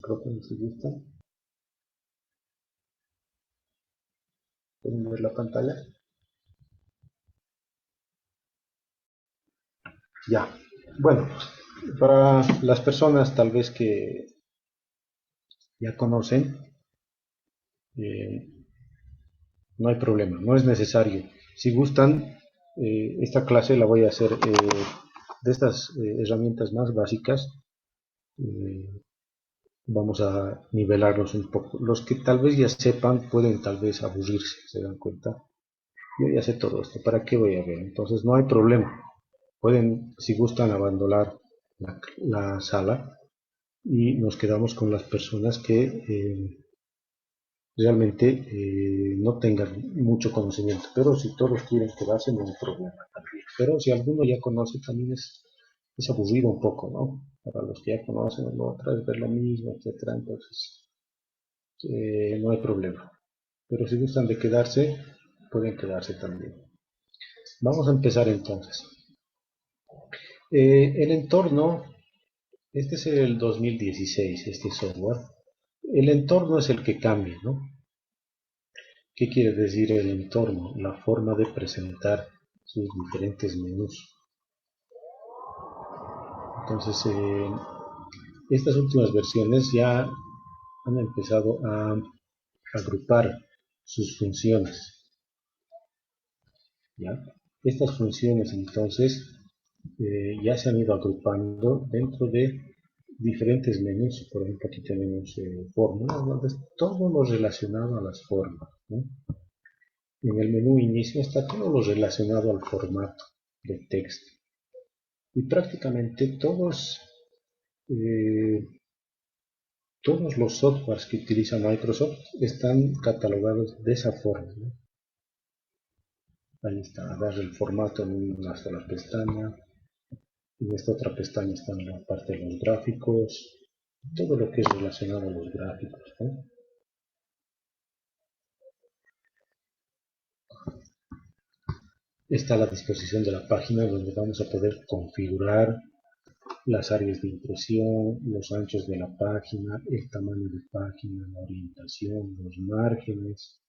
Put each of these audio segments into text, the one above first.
micrófono si gustan. ¿Pueden ver la pantalla? Ya. Bueno, para las personas tal vez que ya conocen, no hay problema, no es necesario. Si gustan, esta clase la voy a hacer de estas herramientas más básicas. Vamos a nivelarlos un poco. Los que tal vez ya sepan pueden tal vez aburrirse, ¿se dan cuenta? Yo ya sé todo esto, ¿para qué voy a ver? Entonces no hay problema. Pueden, si gustan, abandonar la sala y nos quedamos con las personas que realmente no tengan mucho conocimiento. Pero si todos quieren quedarse, no hay problema también. Pero si alguno ya conoce, también es aburrido un poco, ¿no? Para los que ya conocen, otra vez ver lo mismo, etcétera. Entonces, no hay problema. Pero si gustan de quedarse, pueden quedarse también. Vamos a empezar entonces. El entorno, este es el 2016, este software. El entorno es el que cambia, ¿no? ¿Qué quiere decir el entorno? La forma de presentar sus diferentes menús. Entonces, estas últimas versiones ya han empezado a agrupar sus funciones, ¿ya? Estas funciones entonces ya se han ido agrupando dentro de diferentes menús. Por ejemplo, aquí tenemos fórmulas, donde es todo lo relacionado a las formas, ¿no? En el menú inicio está todo lo relacionado al formato de texto. Y prácticamente eh, todos los softwares que utiliza Microsoft están catalogados de esa forma, ¿no? Ahí está, agarra el formato en una sola pestaña. En esta otra pestaña está en la parte de los gráficos, todo lo que es relacionado a los gráficos, ¿no? Está a la disposición de la página donde vamos a poder configurar las áreas de impresión, los anchos de la página, el tamaño de página, la orientación, los márgenes,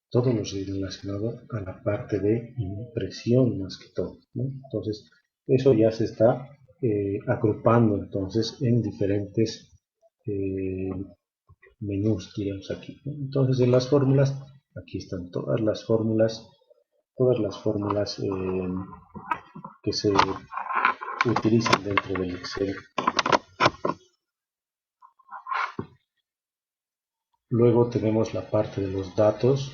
todo lo relacionado a la parte de impresión más que todo, ¿no? Entonces, eso ya se está agrupando entonces en diferentes eh, menús, diríamos aquí, ¿no? Entonces, en las fórmulas, aquí están todas las fórmulas que se utilizan dentro del Excel. Luego tenemos la parte de los datos.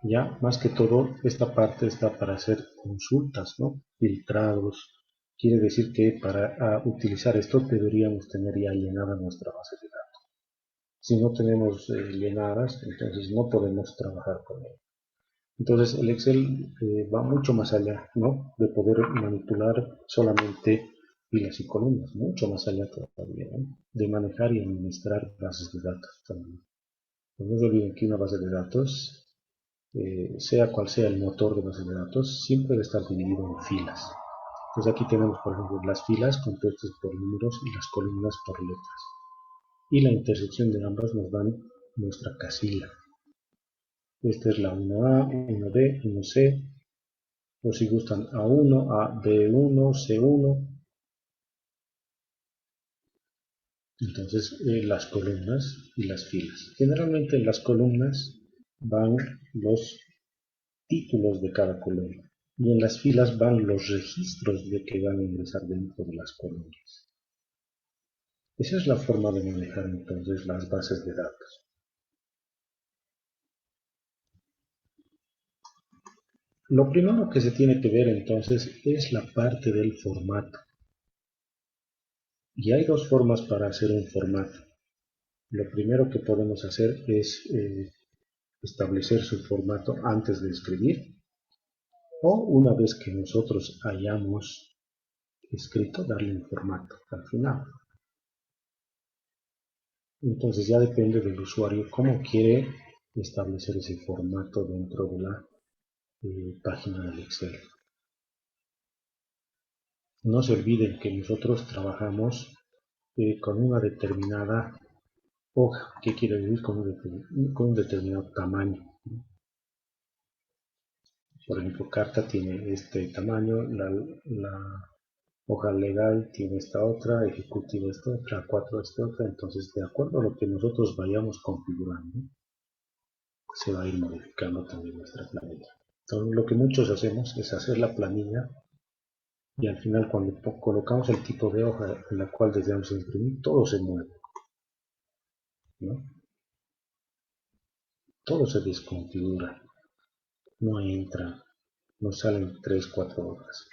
Ya, más que todo, esta parte está para hacer consultas, ¿no? Filtrados. Quiere decir que para utilizar esto deberíamos tener ya llenada nuestra base de datos. Si no tenemos llenadas, entonces no podemos trabajar con él. Entonces el Excel va mucho más allá, ¿no? De poder manipular solamente filas y columnas, mucho más allá todavía, ¿no? De manejar y administrar bases de datos también. No se olviden que una base de datos, sea cual sea el motor de base de datos, siempre debe estar dividido en filas. Entonces aquí tenemos, por ejemplo, las filas compuestas por números y las columnas por letras. Y la intersección de ambas nos dan nuestra casilla. Esta es la 1A, 1B, 1C, o si gustan A1, AB1, C1. Entonces las columnas y las filas. Generalmente en las columnas van los títulos de cada columna y en las filas van los registros de que van a ingresar dentro de las columnas. Esa es la forma de manejar entonces las bases de datos. Lo primero que se tiene que ver entonces es la parte del formato. Y hay dos formas para hacer un formato. Lo primero que podemos hacer es establecer su formato antes de escribir, o una vez que nosotros hayamos escrito, darle un formato al final. Entonces ya depende del usuario cómo quiere establecer ese formato dentro de la página del Excel. No se olviden que nosotros trabajamos con una determinada hoja. ¿Qué quiere decir con un determinado tamaño? Por ejemplo, carta tiene este tamaño, la hoja legal tiene esta otra, ejecutiva esta otra, 4 esta otra. Entonces, de acuerdo a lo que nosotros vayamos configurando, se va a ir modificando también nuestra planilla. Entonces, lo que muchos hacemos es hacer la planilla y al final cuando colocamos el tipo de hoja en la cual deseamos imprimir, todo se mueve, ¿no? Todo se desconfigura, no entra, nos salen 3 4 hojas.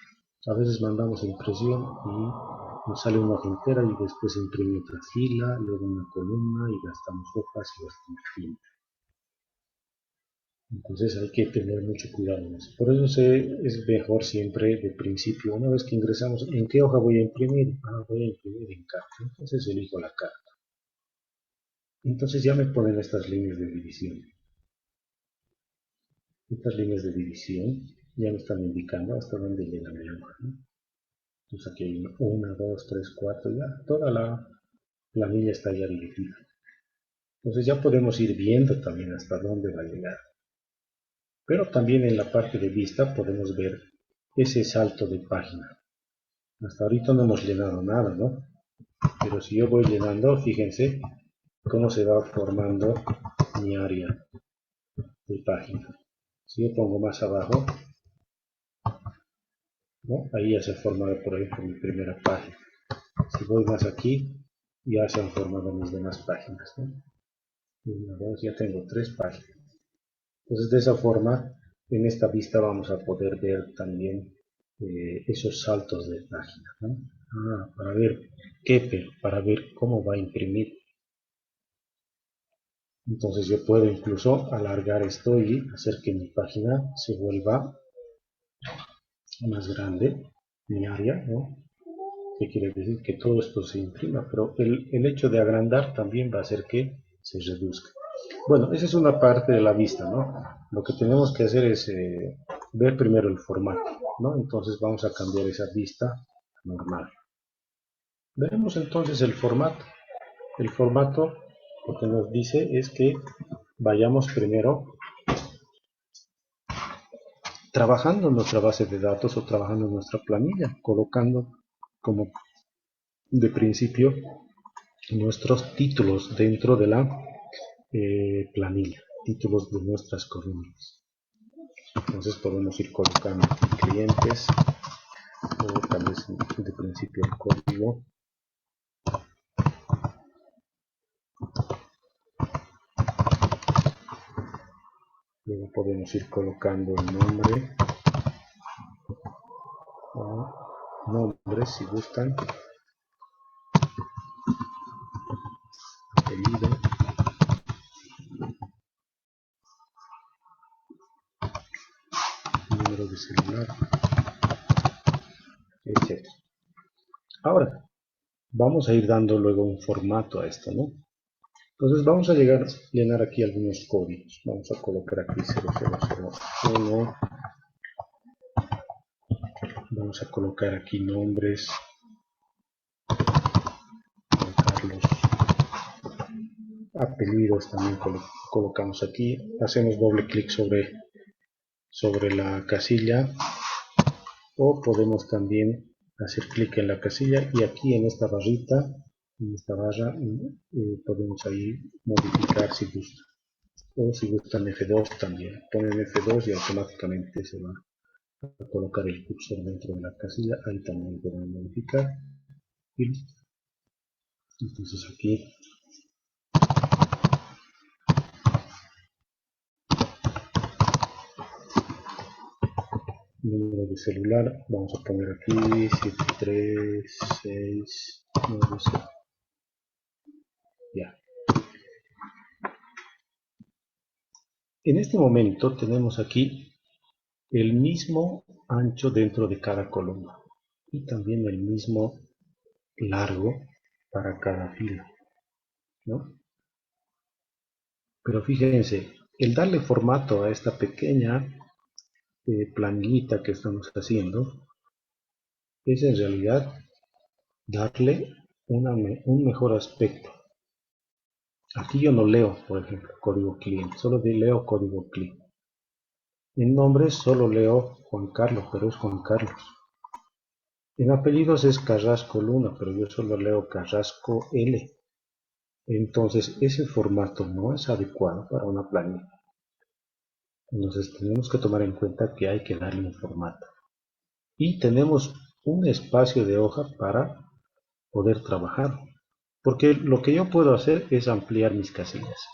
A veces mandamos impresión y nos sale una hoja entera y después se imprime otra fila, luego una columna y gastamos hojas y gastamos tinta. Entonces hay que tener mucho cuidado en eso. Por eso es mejor siempre de principio, una vez que ingresamos, ¿en qué hoja voy a imprimir? Voy a imprimir en carta. Entonces elijo la carta. Entonces ya me ponen estas líneas de división. Estas líneas de división ya me están indicando hasta dónde llega mi hoja, ¿no? Entonces aquí hay 1, 2, 3, 4, ya toda la planilla está ya dividida. Entonces ya podemos ir viendo también hasta dónde va a llegar. Pero también en la parte de vista podemos ver ese salto de página. Hasta ahorita no hemos llenado nada, ¿no? Pero si yo voy llenando, fíjense cómo se va formando mi área de página. Si yo pongo más abajo, ¿no? Ahí ya se ha formado, por ejemplo, mi primera página. Si voy más aquí, ya se han formado mis demás páginas, ¿no? Una, dos, ya tengo 3 páginas. Entonces, de esa forma, en esta vista vamos a poder ver también esos saltos de página, ¿no? Para ver para ver cómo va a imprimir. Entonces yo puedo incluso alargar esto y hacer que mi página se vuelva más grande, mi área, ¿no? Que quiere decir que todo esto se imprima, pero el hecho de agrandar también va a hacer que se reduzca. Bueno, esa es una parte de la vista, ¿no? Lo que tenemos que hacer es ver primero el formato, ¿no? Entonces vamos a cambiar esa vista normal. Veremos entonces el formato. El formato lo que nos dice es que vayamos primero trabajando en nuestra base de datos o trabajando en nuestra planilla, colocando como de principio nuestros títulos dentro de la planilla, títulos de nuestras columnas. Entonces podemos ir colocando clientes o tal vez de principio el código. Luego podemos ir colocando el nombre o nombres si gustan, apellido, número de celular, etc. Ahora, vamos a ir dando luego un formato a esto, ¿no? Entonces vamos a llenar aquí algunos códigos. Vamos a colocar aquí 0001. Vamos a colocar aquí nombres. Carlos. Apellidos también colocamos aquí. Hacemos doble clic sobre la casilla. O podemos también hacer clic en la casilla y aquí en esta barrita, en esta barra, podemos ahí modificar si gusta. O si gustan F2 también. Ponen F2 y automáticamente se va a colocar el cursor dentro de la casilla. Ahí también podemos modificar. Y listo. Entonces aquí número de celular. Vamos a poner aquí 73690. Ya. En este momento tenemos aquí el mismo ancho dentro de cada columna y también el mismo largo para cada fila, ¿no? Pero fíjense, el darle formato a esta pequeña planillita que estamos haciendo, es en realidad darle un mejor aspecto. Aquí yo no leo, por ejemplo, código cliente, solo leo código cliente. En nombres solo leo Juan Carlos, pero es Juan Carlos. En apellidos es Carrasco Luna, pero yo solo leo Carrasco L. Entonces ese formato no es adecuado para una planilla. Entonces tenemos que tomar en cuenta que hay que darle un formato. Y tenemos un espacio de hoja para poder trabajar. Porque lo que yo puedo hacer es ampliar mis casillas.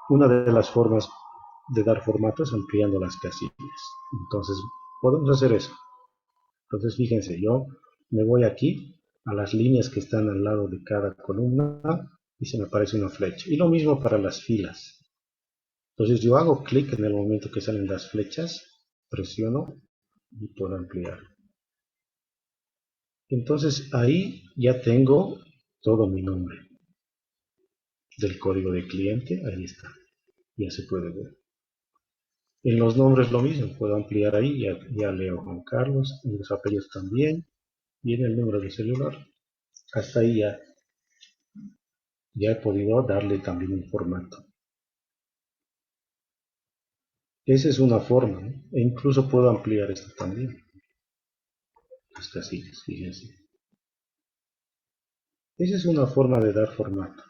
Una de las formas de dar formato es ampliando las casillas. Entonces podemos hacer eso. Entonces fíjense, yo me voy aquí a las líneas que están al lado de cada columna y se me aparece una flecha. Y lo mismo para las filas. Entonces yo hago clic en el momento que salen las flechas, presiono y puedo ampliar. Entonces ahí ya tengo todo mi nombre del código de cliente, ahí está, ya se puede ver. En los nombres lo mismo, puedo ampliar ahí, ya leo Juan Carlos, en los apellidos también, y en el número de celular. Hasta ahí ya he podido darle también un formato. Esa es una forma, ¿no? E incluso puedo ampliar esto también. Las casillas, fíjense. Esa es una forma de dar formato.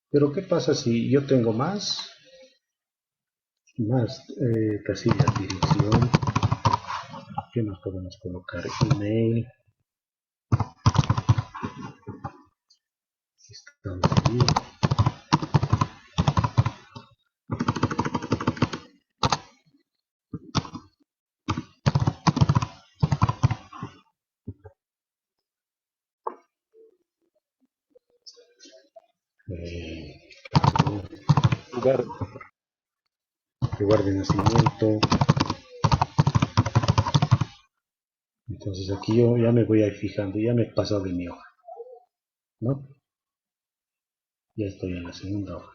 Pero ¿qué pasa si yo tengo más casillas? Dirección. ¿Qué más podemos colocar? Email. Estamos ahí. Lugar, lugar de nacimiento. Entonces aquí yo ya me voy a ir fijando, ya me he pasado de mi hoja, ¿no? Ya estoy en la segunda hoja.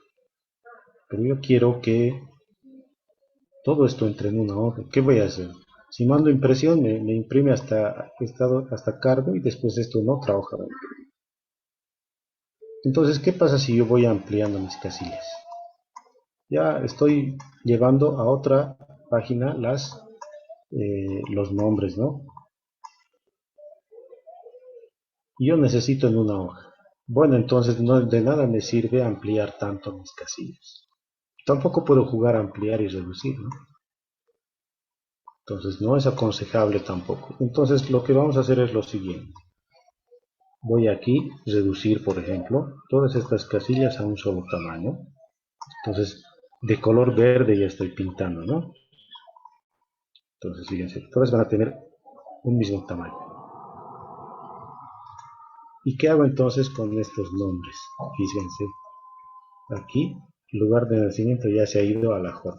Pero yo quiero que todo esto entre en una hoja. ¿Qué voy a hacer? Si mando impresión, me imprime hasta cargo y después esto en otra hoja. Entonces, ¿qué pasa si yo voy ampliando mis casillas? Ya estoy llevando a otra página los nombres, ¿no? Y yo necesito en una hoja. Bueno, entonces no, de nada me sirve ampliar tanto mis casillas. Tampoco puedo jugar a ampliar y reducir, ¿no? Entonces no es aconsejable tampoco. Entonces lo que vamos a hacer es lo siguiente. Voy aquí, reducir por ejemplo, todas estas casillas a un solo tamaño. Entonces de color verde ya estoy pintando, ¿no? Entonces fíjense, todas van a tener un mismo tamaño. ¿Y qué hago entonces con estos nombres? Fíjense, aquí el lugar de nacimiento ya se ha ido a la J.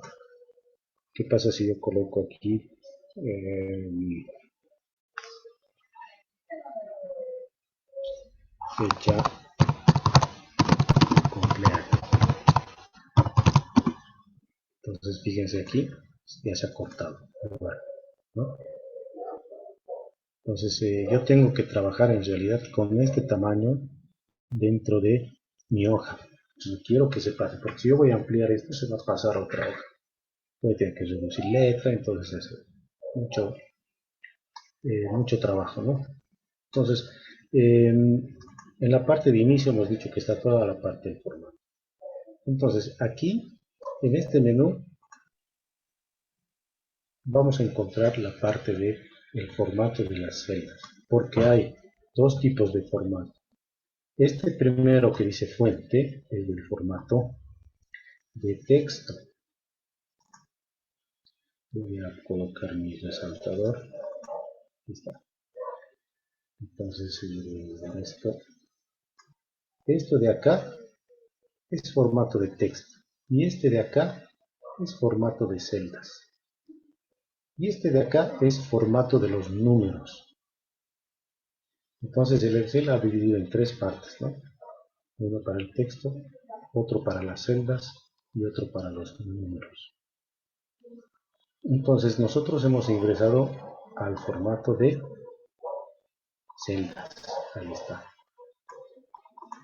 ¿Qué pasa si yo coloco aquí fecha cumpleaños? Entonces fíjense aquí, ya se ha cortado, ¿no? Entonces yo tengo que trabajar en realidad con este tamaño dentro de mi hoja. No quiero que se pase, porque si yo voy a ampliar esto, se va a pasar a otra hoja. Voy a tener que reducir letra, entonces es mucho trabajo, ¿no? Entonces, en la parte de inicio hemos dicho que está toda la parte del formato. Entonces, aquí, en este menú, vamos a encontrar la parte del formato de las celdas, porque hay dos tipos de formato. Este primero que dice fuente es del formato de texto. Voy a colocar mi resaltador. Aquí está. Entonces, esto de acá es formato de texto. Y este de acá es formato de celdas. Y este de acá es formato de los números. Entonces el Excel ha dividido en tres partes, ¿no? Uno para el texto, otro para las celdas y otro para los números. Entonces nosotros hemos ingresado al formato de celdas. Ahí está.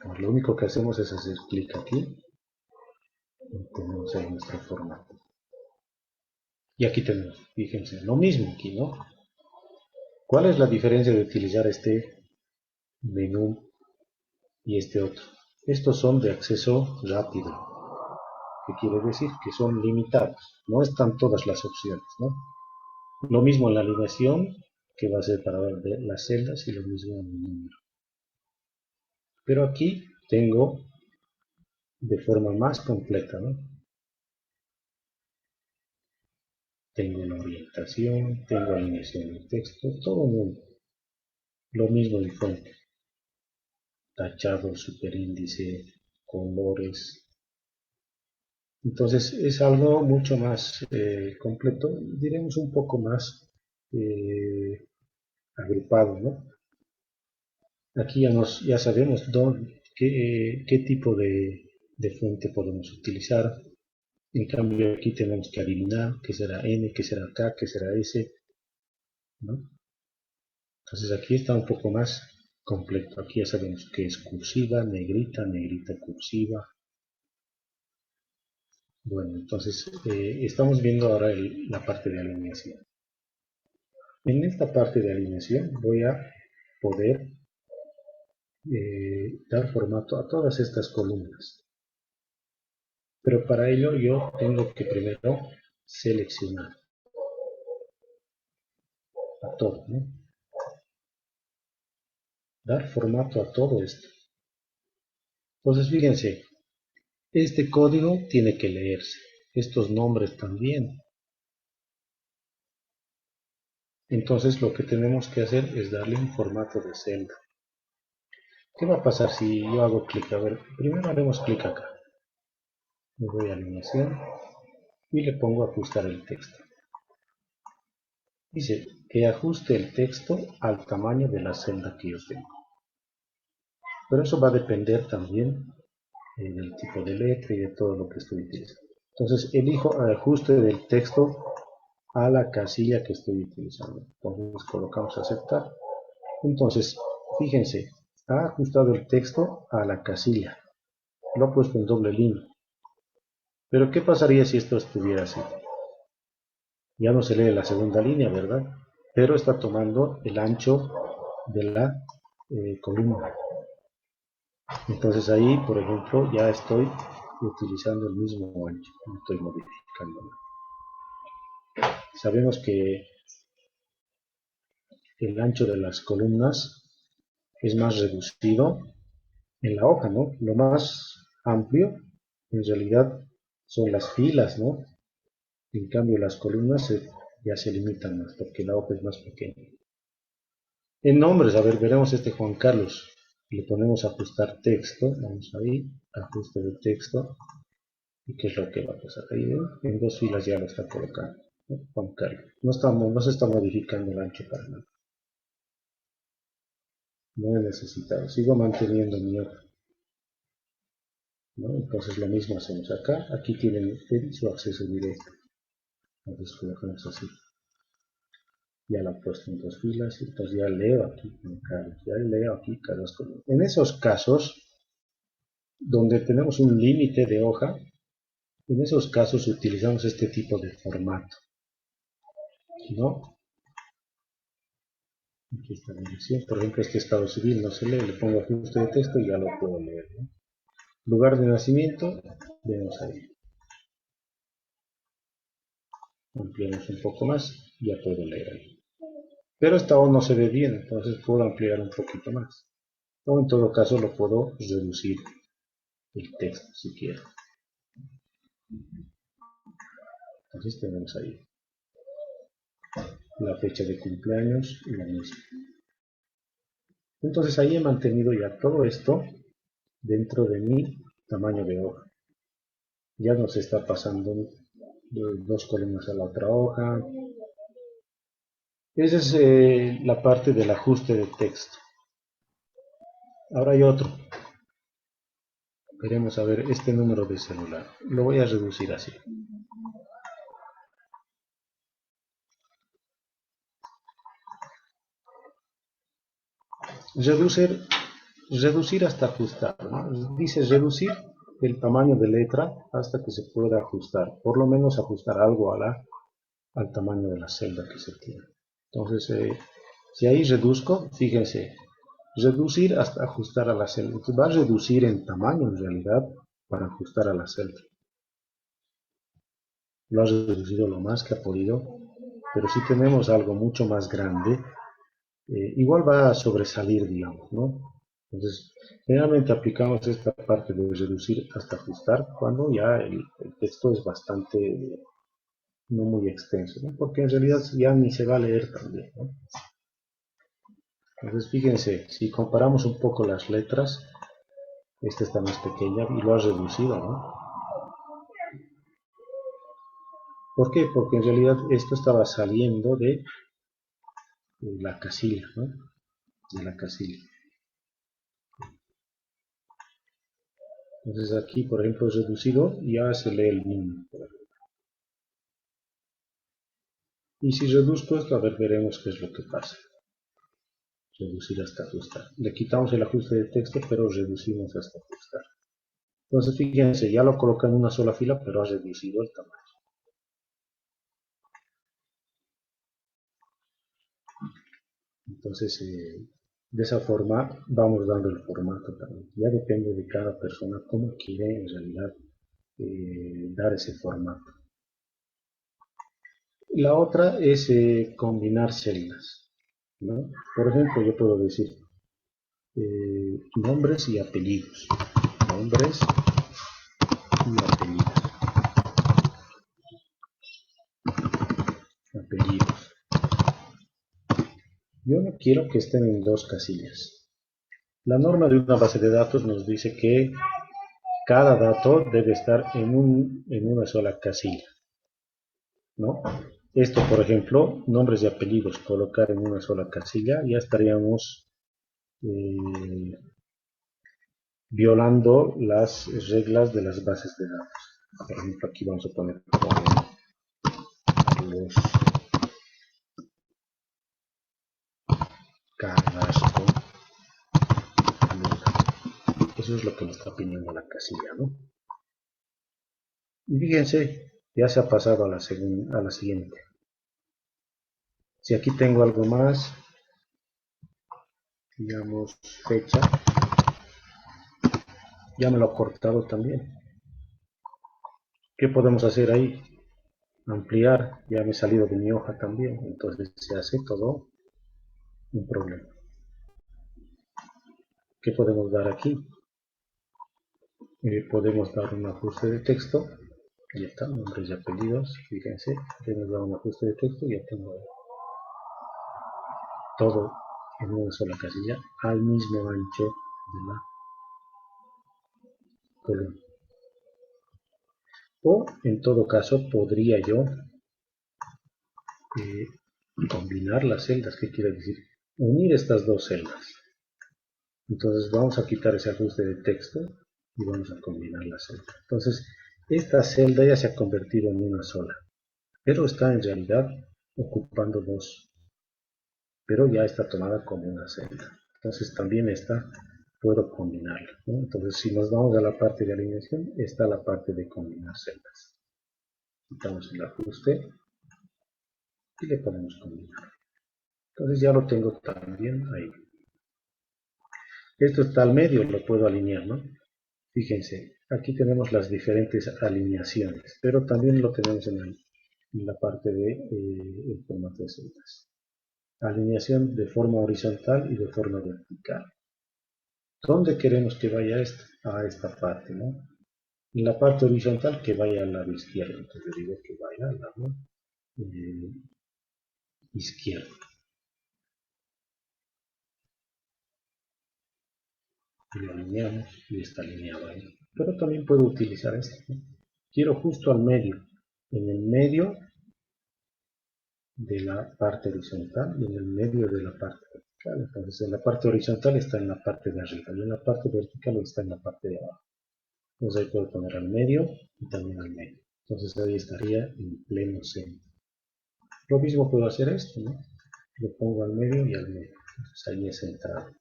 Pues lo único que hacemos es hacer clic aquí y tenemos ahí nuestro formato. Y aquí tenemos, fíjense, lo mismo aquí, ¿no? ¿Cuál es la diferencia de utilizar este menú y este otro? Estos son de acceso rápido, que quiere decir que son limitados, no están todas las opciones, ¿no? Lo mismo en la alineación, que va a ser para ver las celdas, y lo mismo en el número. Pero aquí tengo de forma más completa, ¿no? Tengo la orientación, tengo alineación del texto, todo mundo. Lo mismo de fuente, tachado, superíndice, colores. Entonces es algo mucho más completo, diremos un poco más agrupado, ¿no? Aquí ya sabemos qué tipo de fuente podemos utilizar. En cambio aquí tenemos que adivinar qué será N, qué será K, qué será S, ¿no? Entonces aquí está un poco más completo. Aquí ya sabemos que es cursiva, negrita, negrita cursiva. Bueno, entonces estamos viendo ahora la parte de alineación. En esta parte de alineación voy a poder dar formato a todas estas columnas. Pero para ello yo tengo que primero seleccionar a todo, ¿no? Dar formato a todo esto. Entonces fíjense, este código tiene que leerse, estos nombres también. Entonces lo que tenemos que hacer es darle un formato de celda. ¿Qué va a pasar si yo hago clic? A ver, primero haremos clic acá. Me voy a alineación y le pongo ajustar el texto. Dice que ajuste el texto al tamaño de la celda que yo tengo. Pero eso va a depender también del tipo de letra y de todo lo que estoy utilizando. Entonces elijo ajuste del texto a la casilla que estoy utilizando. Entonces colocamos aceptar. Entonces, fíjense, ha ajustado el texto a la casilla. Lo he puesto en doble línea. Pero ¿qué pasaría si esto estuviera así? Ya no se lee la segunda línea, ¿verdad? Pero está tomando el ancho de la columna. Entonces ahí, por ejemplo, ya estoy utilizando el mismo ancho, no estoy modificando. Sabemos que el ancho de las columnas es más reducido en la hoja, ¿no? Lo más amplio en realidad son las filas, ¿no? En cambio las columnas ya se limitan más porque la hoja es más pequeña. En nombres, a ver, veremos este Juan Carlos. Le ponemos ajustar texto, vamos ahí, ajuste de texto. ¿Y qué es lo que va a pasar? Ahí en dos filas ya lo está colocando, ¿no? Juan Carlos. No se está modificando el ancho para nada. No he necesitado. Sigo manteniendo mi hoja, ¿no? Entonces lo mismo hacemos acá. Aquí tienen su acceso directo. Entonces colocamos así. Ya la he puesto en dos filas. Entonces ya leo aquí Juan Carlos. Ya leo aquí Carlos Colón. En esos casos donde tenemos un límite de hoja, en esos casos utilizamos este tipo de formato, ¿no? Aquí está la dirección. Por ejemplo, este estado civil no se lee, le pongo ajuste de texto y ya lo puedo leer, ¿no? Lugar de nacimiento, vemos ahí. Ampliamos un poco más, ya puedo leer ahí. Pero esta O no se ve bien, entonces puedo ampliar un poquito más. O en todo caso lo puedo reducir el texto si quiero. Entonces tenemos ahí la fecha de cumpleaños y la misma. Entonces ahí he mantenido ya todo esto dentro de mi tamaño de hoja. Ya no se está pasando de dos columnas a la otra hoja. Esa es la parte del ajuste de texto. Ahora hay otro. Queremos saber este número de celular. Lo voy a reducir así. Reducir, reducir hasta ajustar, ¿no? Dice reducir el tamaño de letra hasta que se pueda ajustar, por lo menos ajustar algo al tamaño de la celda que se tiene. Entonces, si ahí reduzco, fíjense, reducir hasta ajustar a la celda. Entonces va a reducir en tamaño en realidad para ajustar a la celda. Lo ha reducido lo más que ha podido, pero si tenemos algo mucho más grande, igual va a sobresalir, digamos, ¿no? Entonces, generalmente aplicamos esta parte de reducir hasta ajustar cuando ya el texto es bastante, no muy extenso, ¿no? Porque en realidad ya ni se va a leer también, ¿no? Entonces, fíjense, si comparamos un poco las letras, esta está más pequeña y lo ha reducido, ¿no? ¿Por qué? Porque en realidad esto estaba saliendo de la casilla, ¿no? De la casilla. Entonces aquí, por ejemplo, reducido, ya se lee el mínimo. Y si reduzco esto, a ver, veremos qué es lo que pasa. Reducir hasta ajustar. Le quitamos el ajuste de texto, pero reducimos hasta ajustar. Entonces, fíjense, ya lo coloca en una sola fila, pero ha reducido el tamaño. Entonces, de esa forma vamos dando el formato también. Ya depende de cada persona cómo quiere en realidad dar ese formato. La otra es combinar celdas, ¿no? Por ejemplo, yo puedo decir nombres y apellidos. Nombres y apellidos. Apellidos. Yo no quiero que estén en dos casillas. La norma de una base de datos nos dice que cada dato debe estar en una sola casilla, ¿no? Esto, por ejemplo, nombres y apellidos, colocar en una sola casilla, ya estaríamos violando las reglas de las bases de datos. Por ejemplo, aquí vamos a poner los Carrasco. Eso es lo que nos está pidiendo la casilla, ¿no? Y fíjense, ya se ha pasado a la siguiente. Si aquí tengo algo más, digamos fecha, ya me lo ha cortado también. ¿Qué podemos hacer ahí? Ampliar, ya me he salido de mi hoja también, entonces se hace todo un problema. ¿Qué podemos dar aquí? Podemos dar un ajuste de texto, ya está, nombres y apellidos, fíjense, podemos dar un ajuste de texto y ya tengo todo en una sola casilla al mismo ancho de la columna. O en todo caso podría yo combinar las celdas. ¿Qué quiere decir? Unir estas dos celdas. Entonces vamos a quitar ese ajuste de texto y vamos a combinar la celda. Entonces esta celda ya se ha convertido en una sola, pero está en realidad ocupando dos, pero ya está tomada como una celda. Entonces también esta puedo combinarla, ¿no? Entonces si nos vamos a la parte de alineación, está la parte de combinar celdas. Quitamos el ajuste y le podemos combinar. Entonces ya lo tengo también ahí. Esto está al medio, lo puedo alinear, ¿no? Fíjense, aquí tenemos las diferentes alineaciones, pero también lo tenemos en la parte de el formato de celdas. Alineación de forma horizontal y de forma vertical. ¿Dónde queremos que vaya esto? A esta parte, ¿no? En la parte horizontal que vaya al lado izquierdo, entonces yo digo que vaya al lado izquierdo. Y lo alineamos y está alineado ahí. Pero también puedo utilizar esto, ¿no? Quiero justo al medio, en el medio de la parte horizontal y en el medio de la parte vertical. Entonces en la parte horizontal está en la parte de arriba y en la parte vertical está en la parte de abajo. Entonces ahí puedo poner al medio y también al medio. Entonces ahí estaría en pleno centro. Lo mismo puedo hacer esto, ¿no? Lo pongo al medio y al medio. Entonces ahí es centrado.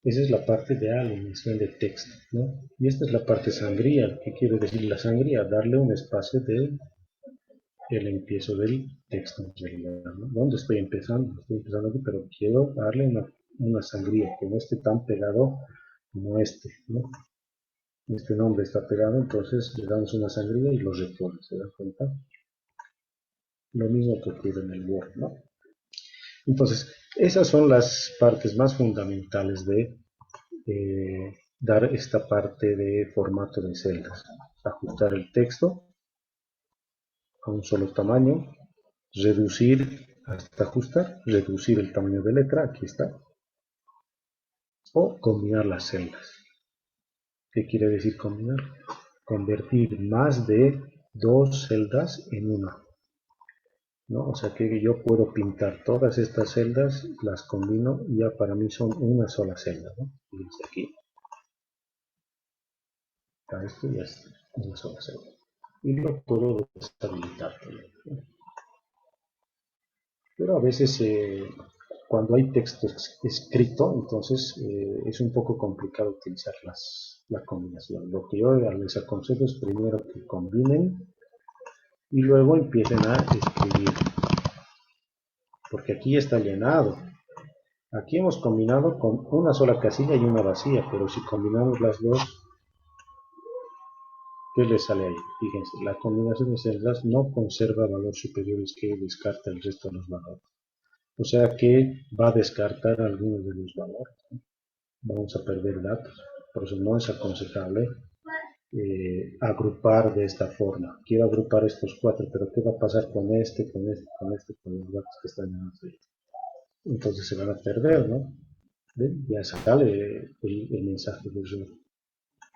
Esa es la parte de alineación de texto, ¿no? Y esta es la parte sangría. ¿Qué quiere decir la sangría? Darle un espacio de el empiezo del texto en realidad, ¿no? ¿Dónde estoy empezando? Estoy empezando aquí, pero quiero darle una sangría que no esté tan pegado como este, ¿no? Este nombre está pegado, entonces le damos una sangría y lo repone, ¿se dan cuenta? Lo mismo que ocurre en el Word, ¿no? Entonces, esas son las partes más fundamentales de dar esta parte de formato de celdas. Ajustar el texto a un solo tamaño, reducir hasta ajustar, reducir el tamaño de letra, aquí está, o combinar las celdas. ¿Qué quiere decir combinar? Convertir más de dos celdas en una, ¿no? O sea que yo puedo pintar todas estas celdas, las combino y ya para mí son una sola celda, ¿no? Fíjense aquí, está esto y es una sola celda. Y lo puedo deshabilitar también, ¿no? Pero a veces cuando hay texto escrito, entonces es un poco complicado utilizar la combinación. Lo que yo les aconsejo es primero que combinen y luego empiecen a escribir, porque aquí está llenado. Aquí hemos combinado con una sola casilla y una vacía, pero si combinamos las dos, ¿qué les sale ahí? Fíjense, la combinación de celdas no conserva valores superiores que descarta el resto de los valores. O sea que va a descartar algunos de los valores. Vamos a perder datos. Por eso no es aconsejable agrupar de esta forma. Quiero agrupar estos cuatro, pero ¿qué va a pasar con este, con este, con este, con los datos que están en el? Entonces se van a perder, ¿no? ¿Ven? Ya sale el mensaje de error.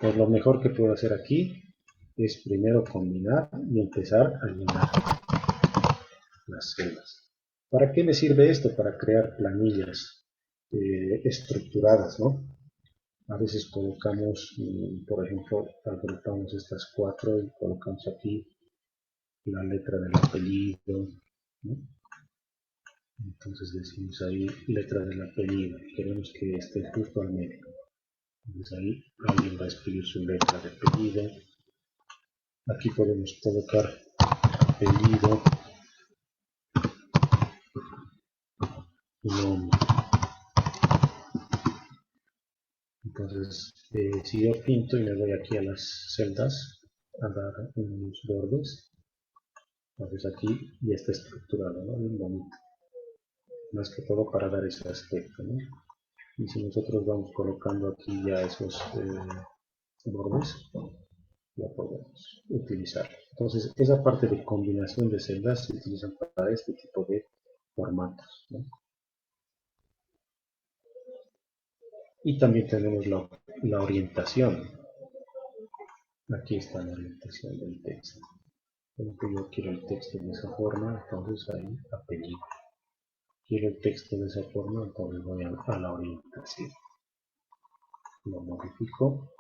Pues lo mejor que puedo hacer aquí es primero combinar y empezar a llenar las celdas. ¿Para qué me sirve esto? Para crear planillas estructuradas, ¿no? A veces colocamos, por ejemplo, agrupamos estas cuatro y colocamos aquí la letra del apellido, ¿no? Entonces decimos ahí letra del apellido, queremos que esté justo al medio. Entonces ahí alguien va a escribir su letra de apellido. Aquí podemos colocar apellido y nombre. Entonces, si yo pinto y me voy aquí a las celdas a dar unos bordes, entonces aquí ya está estructurado, ¿no? Bien bonito. Más que todo para dar ese aspecto, ¿no? Y si nosotros vamos colocando aquí ya esos bordes, ya podemos utilizar. Entonces, esa parte de combinación de celdas se utiliza para este tipo de formatos, ¿no? Y también tenemos la orientación. Aquí está la orientación del texto. Porque yo quiero el texto de esa forma, entonces ahí apellido. Quiero el texto de esa forma, entonces voy a la orientación. Lo modifico.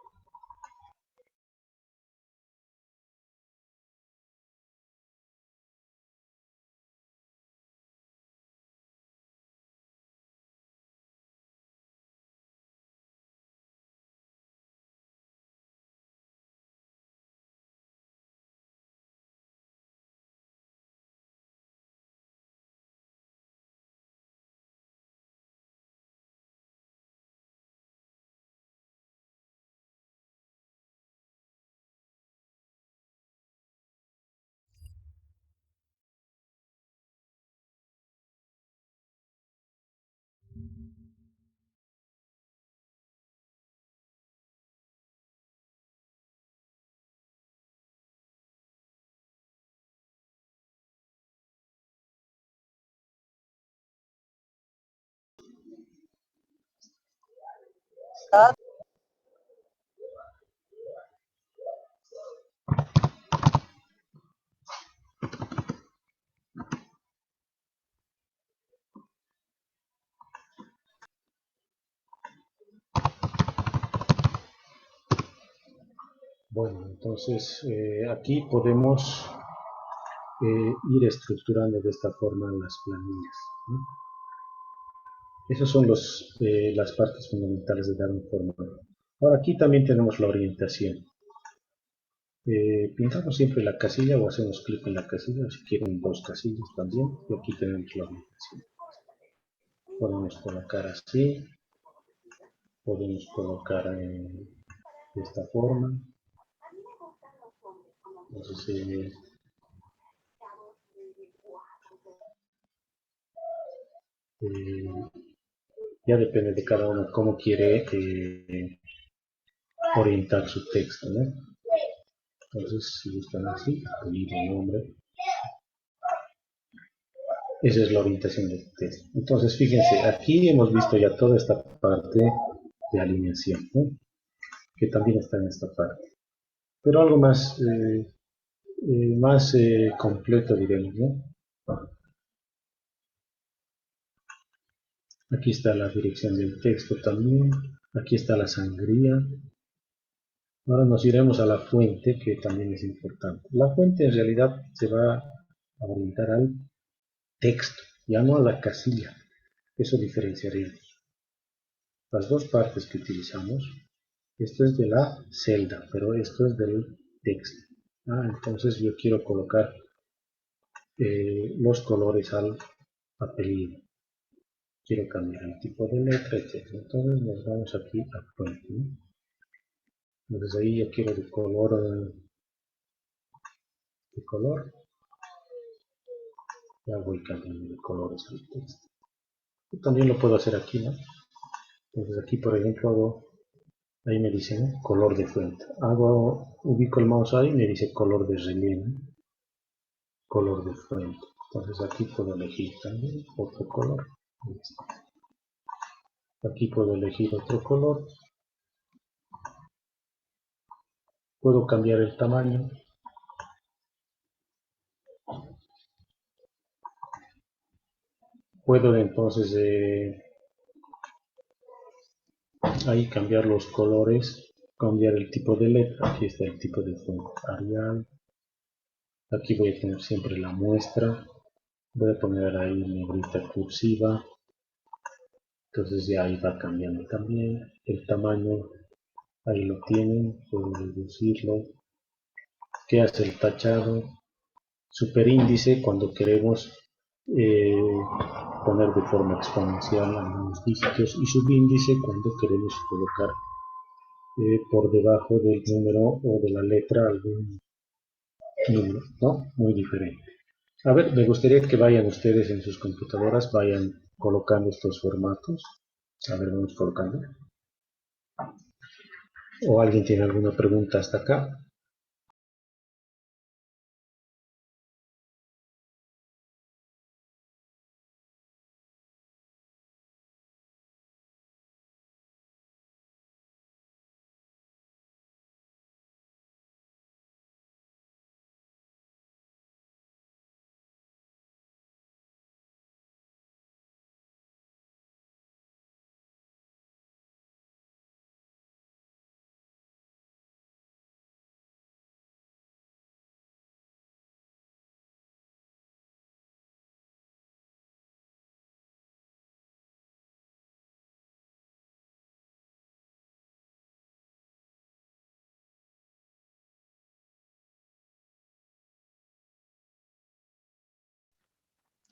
Bueno, entonces aquí podemos ir estructurando de esta forma las planillas, ¿no? Esas son las partes fundamentales de dar un formato. Ahora aquí también tenemos la orientación. Pintamos siempre la casilla o hacemos clic en la casilla, si quieren dos casillas también, y aquí tenemos la orientación. Podemos colocar así, podemos colocar de esta forma. Entonces, eh, ya depende de cada uno cómo quiere orientar su texto, ¿no? Entonces, si gustan así, pedir el nombre. Esa es la orientación del texto. Entonces, fíjense, aquí hemos visto ya toda esta parte de alineación, ¿no? Que también está en esta parte. Pero algo más completo, diremos, ¿no? Aquí está la dirección del texto también. Aquí está la sangría. Ahora nos iremos a la fuente, que también es importante. La fuente en realidad se va a orientar al texto, ya no a la casilla. Eso diferenciaremos. Las dos partes que utilizamos, esto es de la celda, pero esto es del texto. Entonces yo quiero colocar los colores al apellido. Quiero cambiar el tipo de letra, etc. Entonces nos vamos aquí a fuente, ¿no? Entonces ahí yo quiero de color, ya voy cambiando de colores al texto. Y también lo puedo hacer aquí, ¿no? Entonces aquí, por ejemplo, ahí me dice, ¿no? Color de fuente. Ubico el mouse ahí y me dice color de relleno, color de fuente. Entonces aquí puedo elegir también otro color. Aquí puedo elegir otro color. Puedo cambiar el tamaño. Puedo entonces ahí cambiar los colores, cambiar el tipo de letra. Aquí está el tipo de fuente Arial. Aquí voy a tener siempre la muestra. Voy a poner ahí negrita cursiva. Entonces ya ahí va cambiando también. El tamaño, ahí lo tienen. Puedo reducirlo. ¿Qué hace el tachado? Superíndice cuando queremos eh, poner de forma exponencial algunos dígitos y subíndice cuando queremos colocar por debajo del número o de la letra algún número, ¿no? Muy diferente. A ver, me gustaría que vayan ustedes en sus computadoras, vayan colocando estos formatos. A ver, vamos colocando. ¿O alguien tiene alguna pregunta hasta acá?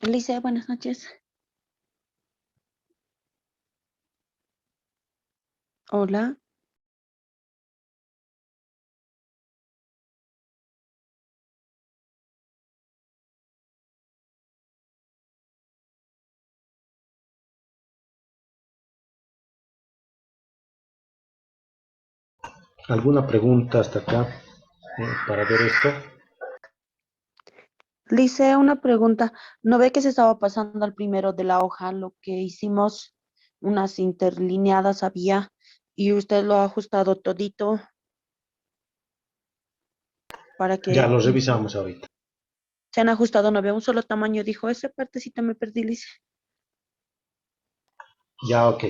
Alicia, buenas noches. Hola. ¿Alguna pregunta hasta acá para ver esto? Lice, una pregunta. ¿No ve que se estaba pasando al primero de la hoja lo que hicimos, unas interlineadas había, y usted lo ha ajustado todito para Ya que lo revisamos ahorita. se han ajustado, no había un solo tamaño? Dijo, esa partecita me perdí, Lice. Ya, ok.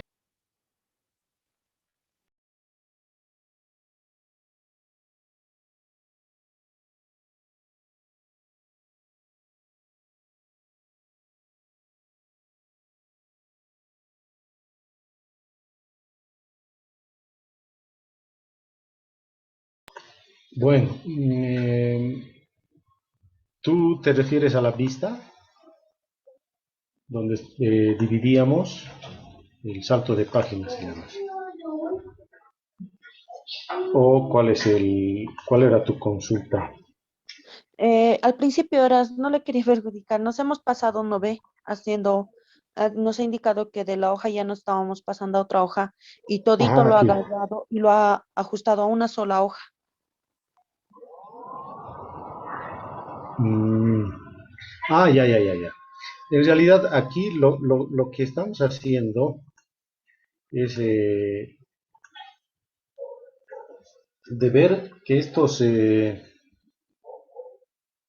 Bueno, ¿tú te refieres a la vista, donde dividíamos el salto de páginas, digamos? ¿O cuál era tu consulta? Al principio eras, no le quería perjudicar, nos hemos pasado, no ve, haciendo, nos ha indicado que de la hoja ya no estábamos pasando a otra hoja y todito Ajá, lo ha aquí. agarrado y lo ha ajustado a una sola hoja. Mm, ya, ya, ya, ya. En realidad aquí lo que estamos haciendo es de ver que estos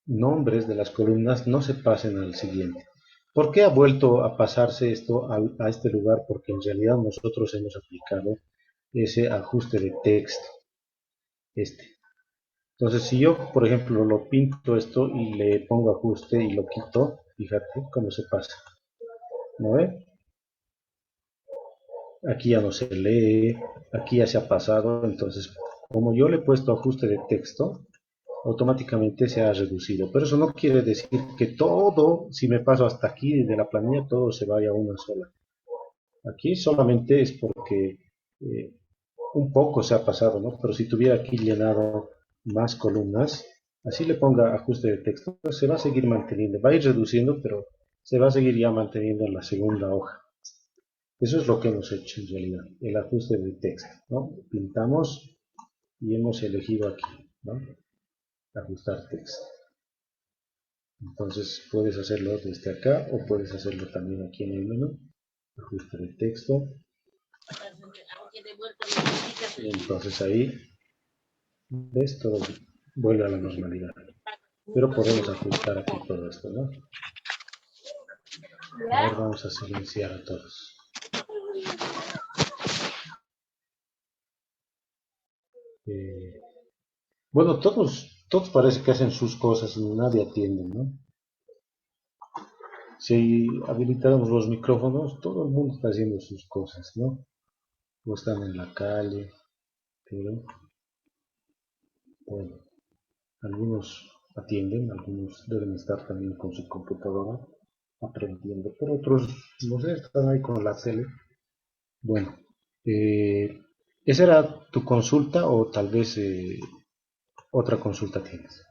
nombres de las columnas no se pasen al siguiente. ¿Por qué ha vuelto a pasarse esto a este lugar? Porque en realidad nosotros hemos aplicado ese ajuste de texto, este. Entonces, si yo, por ejemplo, lo pinto esto y le pongo ajuste y lo quito, fíjate cómo se pasa, ¿no ve? Aquí ya no se lee, aquí ya se ha pasado, entonces, como yo le he puesto ajuste de texto, automáticamente se ha reducido. Pero eso no quiere decir que todo, si me paso hasta aquí de la planilla, todo se vaya a una sola. Aquí solamente es porque eh, un poco se ha pasado, ¿no? Pero si tuviera aquí llenado más columnas, así le ponga ajuste de texto, pues se va a seguir manteniendo, va a ir reduciendo, pero se va a seguir ya manteniendo en la segunda hoja. Eso es lo que hemos hecho en realidad, el ajuste de texto, ¿no? Pintamos y hemos elegido aquí, ¿no? Ajustar texto. Entonces puedes hacerlo desde acá o puedes hacerlo también aquí en el menú, ajuste de texto. Y entonces ahí, ves, todo vuelve a la normalidad. Pero podemos ajustar aquí todo esto, ¿no? A ver, vamos a silenciar a todos. Eh, bueno, todos parece que hacen sus cosas y nadie atiende, ¿no? Si habilitamos los micrófonos, todo el mundo está haciendo sus cosas, ¿no? O están en la calle, pero bueno, algunos atienden, algunos deben estar también con su computadora aprendiendo, pero otros, no sé, están ahí con la tele. Bueno, eh, ¿esa era tu consulta o tal vez otra consulta tienes?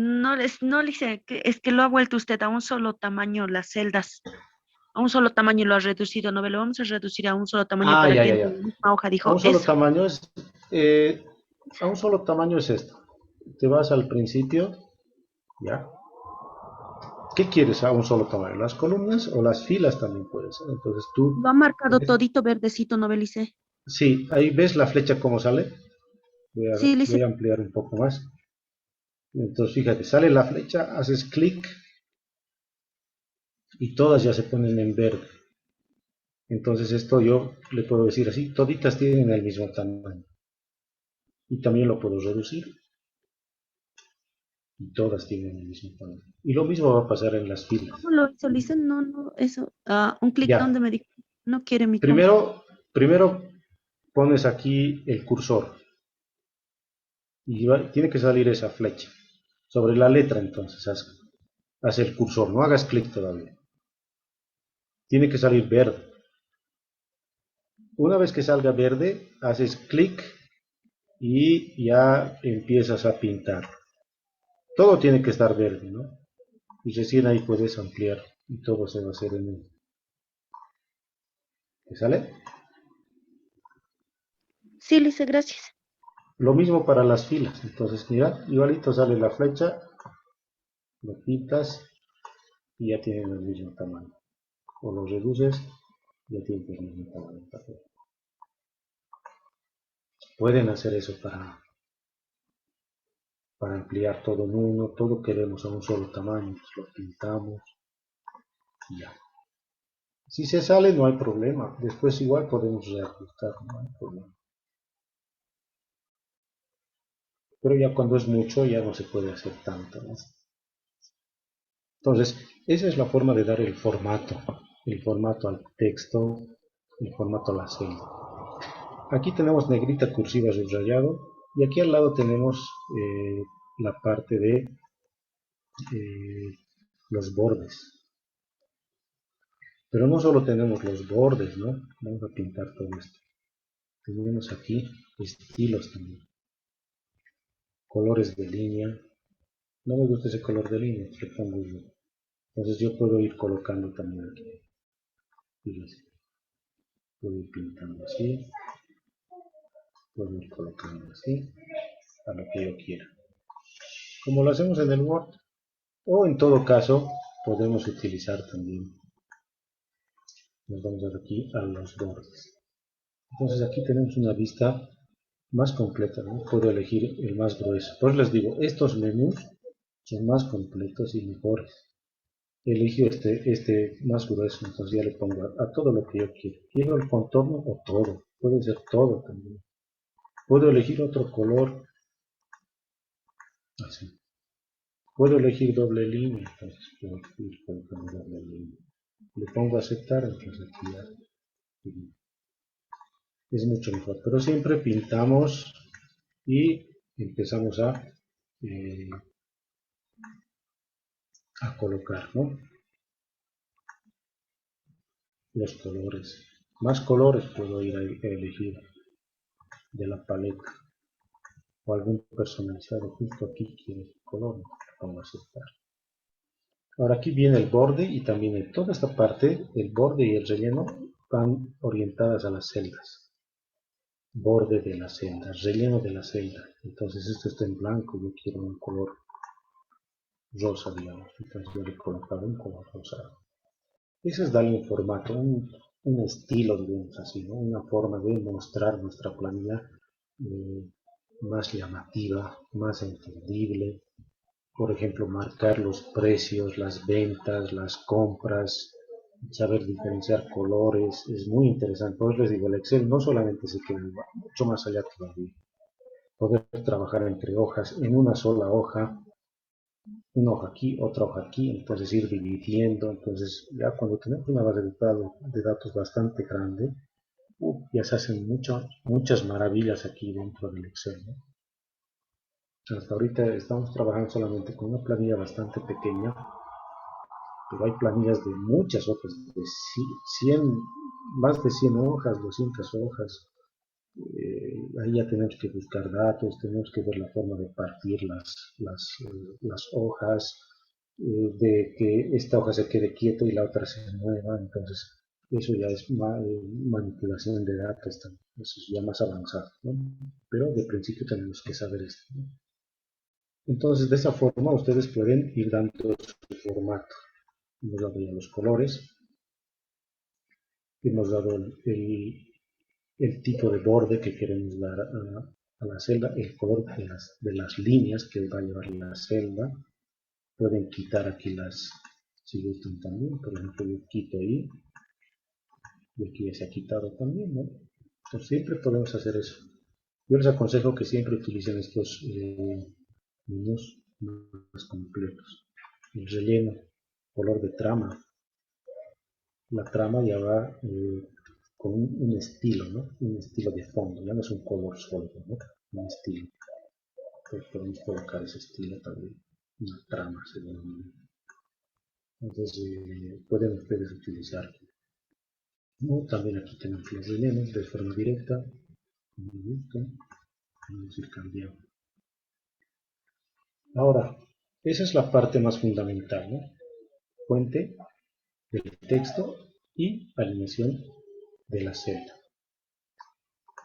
No le hice, es que lo ha vuelto usted a un solo tamaño las celdas, a un solo tamaño lo ha reducido, no ve, lo vamos a reducir a un solo tamaño Ah, para ya, que ya, entre ya. en la misma hoja, A dijo un solo eso. tamaño eh, a un solo tamaño es esto. Te vas al principio, ¿ya? ¿Qué quieres a un solo tamaño? ¿Las columnas o las filas también puede ser? Entonces tú, Lo ha marcado en todito verdecito, novelice. sí, ahí ves la flecha cómo sale. Sí, Voy Lice. a ampliar un poco más. Entonces fíjate, sale la flecha, haces clic y todas ya se ponen en verde. Entonces esto yo le puedo decir así, toditas tienen el mismo tamaño. Y también lo puedo reducir y todas tienen el mismo tamaño. Y lo mismo va a pasar en las filas. ¿Cómo lo hizo, Lice? No, no, eso. Un clic Ya, donde me dijo, no quiere mi compu. primero pones aquí el cursor y tiene que salir esa flecha. Sobre la letra entonces haz el cursor, no hagas clic todavía. Tiene que salir verde. Una vez que salga verde, haces clic y ya empiezas a pintar. Todo tiene que estar verde, ¿no? Y recién ahí puedes ampliar y todo se va a hacer en uno. ¿Te sale? Sí, Lice, gracias. Lo mismo para las filas. Entonces, mira, igualito sale la flecha, lo pintas y ya tienen el mismo tamaño. O lo reduces, ya tienen el mismo tamaño. Pueden hacer eso para ampliar todo en uno, todo queremos a un solo tamaño, pues lo pintamos y ya. Si se sale no hay problema, después igual podemos reajustar, no hay problema. Pero ya cuando es mucho ya no se puede hacer tanto, ¿no? Entonces, esa es la forma de dar el formato al texto, el formato a la celda. Aquí tenemos negrita cursiva subrayado, Y aquí al lado tenemos la parte de los bordes. Pero no solo tenemos los bordes, ¿no? Vamos a pintar todo esto. Tenemos aquí estilos también. Colores de línea. No me gusta ese color de línea, le pongo yo. Entonces yo puedo ir colocando también aquí. Fíjense. Puedo ir pintando así. Puedo ir colocando así. A lo que yo quiera. Como lo hacemos en el Word. O en todo caso, podemos utilizar también. Nos vamos a ver aquí a los bordes. Entonces aquí tenemos una vista más completa, ¿no? Puedo elegir el más grueso. Pues les digo, estos menús son más completos y mejores. Elegí este más grueso, entonces ya le pongo a todo lo que yo quiero. Quiero el contorno o todo, puede ser todo también. Puedo elegir otro color, así. Puedo elegir doble línea, entonces puedo ir colocando doble línea. Le pongo a aceptar, entonces aquí ya es mucho mejor. Pero siempre pintamos y empezamos eh, a colocar, ¿no? Los colores. Más colores puedo ir a elegir de la paleta o algún personalizado. Justo aquí quiero este color, pongo a aceptar. Ahora aquí viene el borde y también en toda esta parte, el borde y el relleno van orientadas a las celdas. Borde de la celda, relleno de la celda. Entonces esto está en blanco, yo quiero un color rosa, digamos. Entonces yo le he colocado un color rosado. Eso es darle un formato, un estilo, digamos así, ¿no? Una forma de mostrar nuestra planilla eh, más llamativa, más entendible. Por ejemplo, marcar los precios, las ventas, las compras, saber diferenciar colores, es muy interesante. Por eso les digo, el Excel no solamente se queda mucho más allá todavía. Poder trabajar entre hojas, en una sola hoja, una hoja aquí, otra hoja aquí, entonces ir dividiendo, entonces ya cuando tenemos una base de datos bastante grande, ya se hacen muchas maravillas aquí dentro del Excel, ¿no? Hasta ahorita estamos trabajando solamente con una planilla bastante pequeña, pero hay planillas de muchas hojas, de 100, más de 100 hojas, 200 hojas. Ahí ya tenemos que buscar datos, tenemos que ver la forma de partir las hojas, de que esta hoja se quede quieta y la otra se mueva, entonces eso ya es manipulación de datos, eso es ya más avanzado, ¿no? Pero de principio tenemos que saber esto, ¿no? Entonces de esa forma ustedes pueden ir dando su formato. Hemos dado ya los colores, hemos dado el tipo de borde que queremos dar a la celda, el color de las líneas que va a llevar la celda. Pueden quitar aquí si gustan también, por ejemplo yo quito ahí, y aquí ya se ha quitado también, ¿no? Entonces siempre podemos hacer eso. Yo les aconsejo que siempre utilicen estos menús más completos. El relleno, color de trama. La trama ya va con un estilo, ¿no? Un estilo de fondo, ya no es un color sólido, ¿no? Un estilo. Entonces podemos colocar ese estilo también. Una trama se denomina. Entonces pueden ustedes utilizar. ¿No? También aquí tenemos los rellenos de forma directa. Me gusta. Vamos a ir cambiando. Ahora, esa es la parte más fundamental, ¿no? Fuente del texto y alineación de la celda.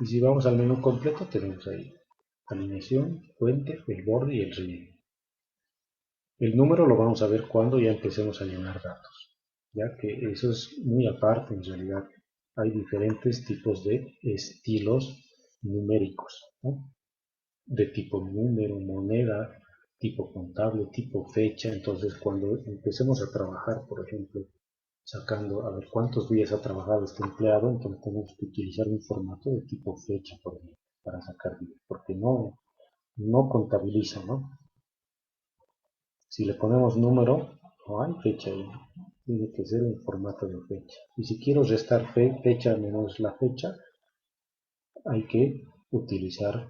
Y si vamos al menú completo, tenemos ahí alineación, fuente, el borde y el relleno. El número lo vamos a ver cuando ya empecemos a llenar datos, ya que eso es muy aparte en realidad. Hay diferentes tipos de estilos numéricos, ¿no? De tipo número, moneda, tipo contable, tipo fecha. Entonces cuando empecemos a trabajar, por ejemplo, sacando a ver cuántos días ha trabajado este empleado, entonces tenemos que utilizar un formato de tipo fecha, por ejemplo, para sacar días, porque no contabiliza, ¿no? Si le ponemos número, no hay fecha ahí, tiene que ser un formato de fecha. Y si quiero restar fecha menos la fecha, hay que utilizar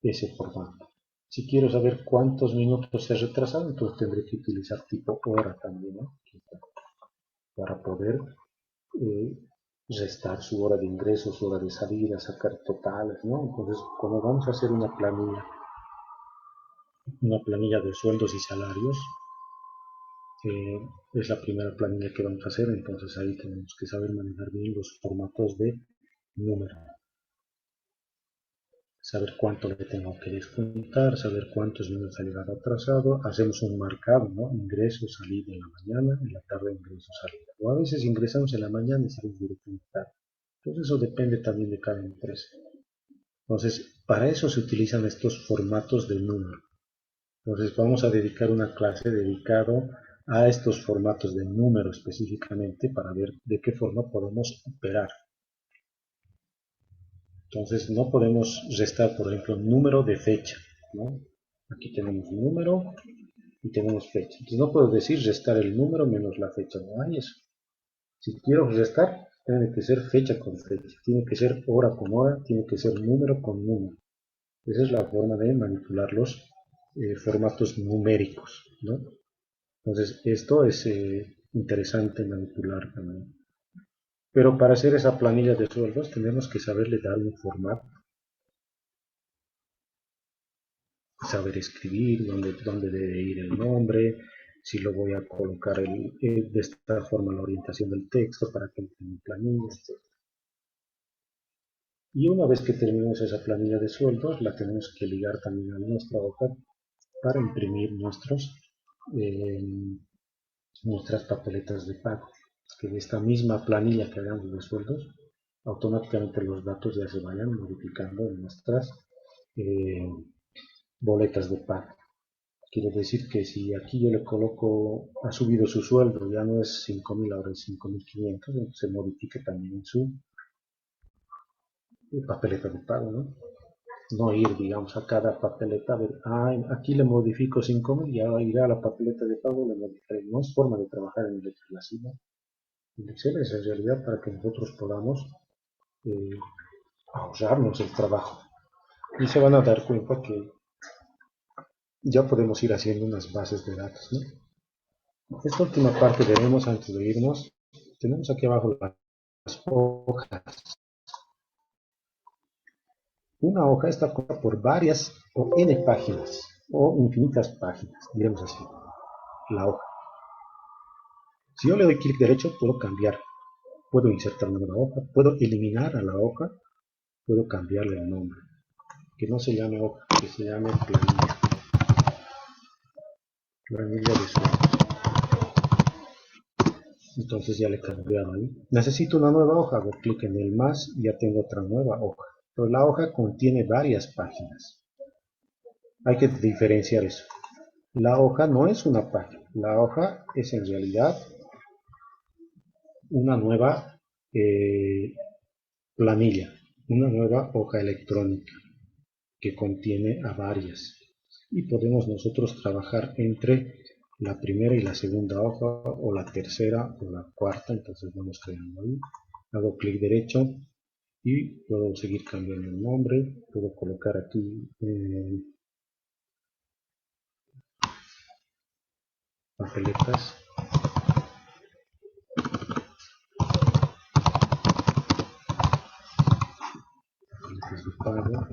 ese formato. Si quiero saber cuántos minutos se ha retrasado, entonces tendré que utilizar tipo hora también, ¿no? Para poder eh, restar su hora de ingreso, su hora de salida, sacar totales, ¿no? Entonces, cuando vamos a hacer una planilla de sueldos y salarios, es la primera planilla que vamos a hacer, entonces ahí tenemos que saber manejar bien los formatos de número, saber cuánto le tengo que descontar, saber cuántos minutos ha llegado atrasado, hacemos un marcado, ¿no? Ingreso, salida en la mañana, en la tarde ingreso, salida. O a veces ingresamos en la mañana y salimos directamente tarde. Entonces eso depende también de cada empresa. Entonces, para eso se utilizan estos formatos de número. Entonces, vamos a dedicar una clase dedicado a estos formatos de número específicamente para ver de qué forma podemos operar. Entonces, no podemos restar, por ejemplo, número de fecha, ¿no? Aquí tenemos número y tenemos fecha. Entonces, no puedo decir restar el número menos la fecha, no hay eso. Si quiero restar, tiene que ser fecha con fecha, tiene que ser hora con hora, tiene que ser número con número. Esa es la forma de manipular los formatos numéricos, ¿no? Entonces, esto es interesante manipular también. Pero para hacer esa planilla de sueldos tenemos que saberle dar un formato, saber escribir, dónde debe ir el nombre, si lo voy a colocar de esta forma la orientación del texto para que entre en planilla, etc. Y una vez que terminemos esa planilla de sueldos, la tenemos que ligar también a nuestra hoja para imprimir eh, nuestras papeletas de pago. Que de esta misma planilla que hagamos de sueldos, automáticamente los datos ya se vayan modificando en nuestras eh, boletas de pago. Quiere decir que si aquí yo le coloco, ha subido su sueldo, ya no es 5.000, ahora es 5.500, se modifica también en su papeleta de pago, ¿no? No ir, digamos, a cada papeleta, a ver, aquí le modifico 5.000 y ahora irá a la papeleta de pago, le modificaré. No es forma de trabajar en el Excel así, ¿no? El Excel es en realidad para que nosotros podamos eh, ahorrarnos el trabajo. Y se van a dar cuenta que ya podemos ir haciendo unas bases de datos, ¿no? Esta última parte veremos antes de irnos. Tenemos aquí abajo las hojas. Una hoja está compuesta por varias o n páginas o infinitas páginas, diremos así, la hoja. Si yo le doy clic derecho, puedo cambiar, puedo insertar una nueva hoja, puedo eliminar a la hoja, puedo cambiarle el nombre, que no se llame hoja, que se llame planilla de sueldos. Entonces ya le he cambiado ahí. Necesito una nueva hoja, hago clic en el más y ya tengo otra nueva hoja. Pero la hoja contiene varias páginas. Hay que diferenciar eso. La hoja no es una página. La hoja es en realidad una nueva planilla, una nueva hoja electrónica que contiene a varias. Y podemos nosotros trabajar entre la primera y la segunda hoja, o la tercera o la cuarta. Entonces vamos creando ahí. Hago clic derecho y puedo seguir cambiando el nombre. Puedo colocar aquí papeletas. Papeletas de pago.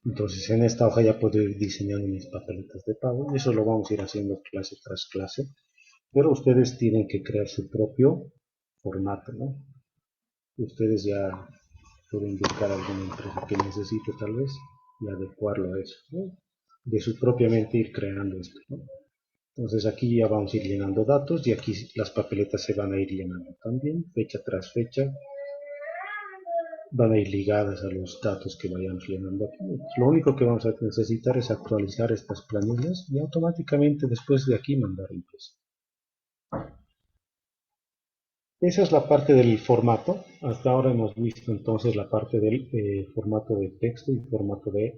Entonces en esta hoja ya puedo ir diseñando mis papeletas de pago y eso lo vamos a ir haciendo clase tras clase, pero ustedes tienen que crear su propio formato, ¿no? Ustedes ya pueden buscar alguna empresa que necesite tal vez y adecuarlo a eso, ¿no? De su propia mente ir creando esto, ¿no? Entonces aquí ya vamos a ir llenando datos y aquí las papeletas se van a ir llenando también, fecha tras fecha, van a ir ligadas a los datos que vayamos llenando aquí. Lo único que vamos a necesitar es actualizar estas planillas y automáticamente después de aquí mandar impresión. Esa es la parte del formato. Hasta ahora hemos visto entonces la parte del formato de texto y formato de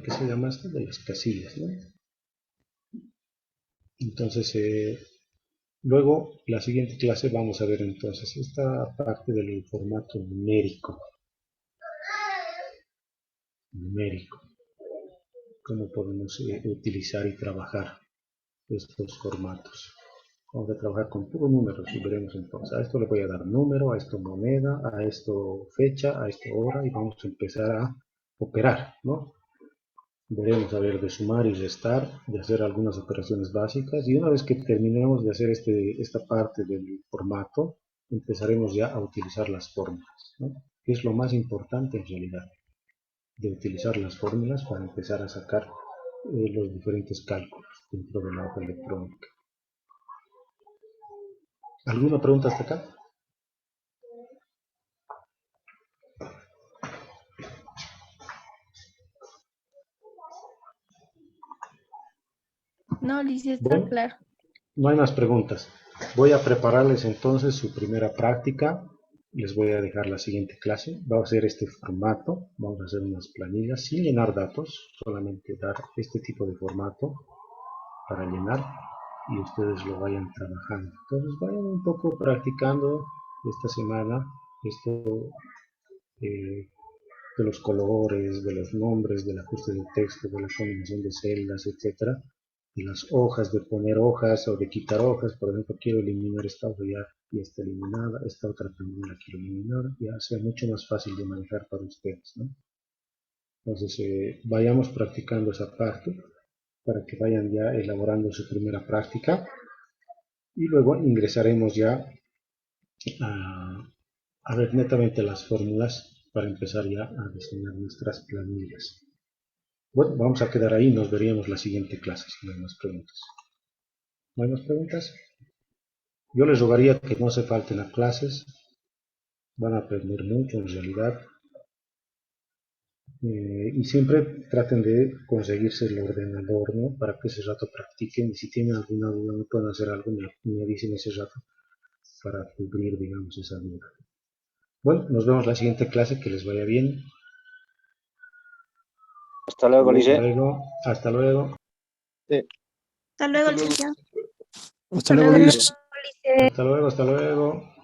¿qué se llama esto? De las casillas, ¿no? Entonces, Luego, la siguiente clase vamos a ver entonces esta parte del formato numérico. Numérico. Cómo podemos utilizar y trabajar estos formatos. Vamos a trabajar con puros números y veremos entonces. A esto le voy a dar número, a esto moneda, a esto fecha, a esto hora y vamos a empezar a operar, ¿no? Veremos a ver de sumar y restar, de hacer algunas operaciones básicas y una vez que terminemos de hacer esta parte del formato, empezaremos ya a utilizar las fórmulas, ¿no? Que es lo más importante en realidad, de utilizar las fórmulas para empezar a sacar los diferentes cálculos dentro de la hoja electrónica. ¿Alguna pregunta hasta acá? No, Lizy, está Bueno, claro. no hay más preguntas. Voy a prepararles entonces su primera práctica. Les voy a dejar la siguiente clase. Va a ser este formato. Vamos a hacer unas planillas sin llenar datos, solamente dar este tipo de formato para llenar y ustedes lo vayan trabajando. Entonces vayan un poco practicando esta semana esto de los colores, de los nombres, del ajuste del texto, de la combinación de celdas, etcétera, de las hojas, de poner hojas o de quitar hojas. Por ejemplo, quiero eliminar esta hoja, ya está eliminada, esta otra también la quiero eliminar, ya sea mucho más fácil de manejar para ustedes, ¿no? Entonces, vayamos practicando esa parte para que vayan ya elaborando su primera práctica y luego ingresaremos ya a, a ver netamente las fórmulas para empezar ya a diseñar nuestras planillas. Bueno, vamos a quedar ahí, nos veríamos la siguiente clase si no hay más preguntas. ¿No hay más preguntas? Yo les rogaría que no se falten a clases, van a aprender mucho en realidad, y siempre traten de conseguirse el ordenador, ¿no? Para que ese rato practiquen y si tienen alguna duda no pueden hacer algo, me avisen ese rato para cubrir, digamos, esa duda. Bueno, nos vemos la siguiente clase, que les vaya bien. Hasta luego, Hasta Lice. luego. Hasta luego. Hasta luego, licenciado. Hasta luego, Lizy. Hasta luego. Hasta luego.